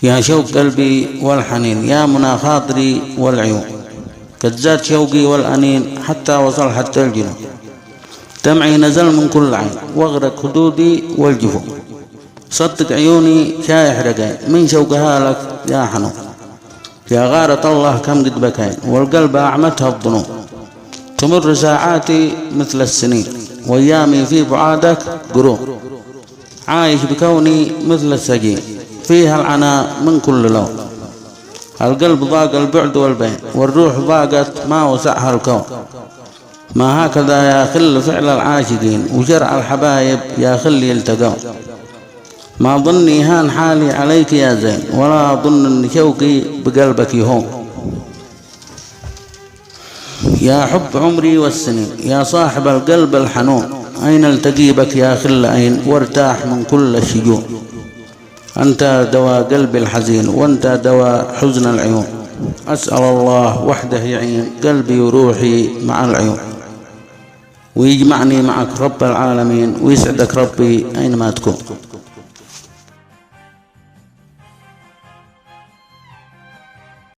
يا شوق قلبي والحنين، يا منى خاطري والعيون، قد زاد شوقي والأنين حتى وصل حتى الجنون. دمعي نزل من كل عين واغرق خدودي والجفون، صدق عيوني شايح رقاين من شوقها لك يا حنون. يا غارة الله كم قد بكين والقلب أعمتها الظنون، تمر ساعاتي مثل السنين وأيامي في بعادك قرون. عايش بكوني مثل السجين فيها العناء من كل لون، القلب ضاق البعد والبين والروح ضاقت ما وسعها الكون. ما هكذا يا خل فعل العاشقين وشرع الحبايب يا خل يلتقون. ما ظني هان حالي عليك يا زين ولا ظن ان شوقي بقلبك يهون. يا حب عمري والسنين يا صاحب القلب الحنون، أين التقي بك يا خل أين وارتاح من كل الشجون. أنت دواء قلبي الحزين وأنت دواء حزن العيون، أسأل الله وحده يعين قلبي وروحي مع العيون، ويجمعني معك رب العالمين ويسعدك ربي أينما تكون.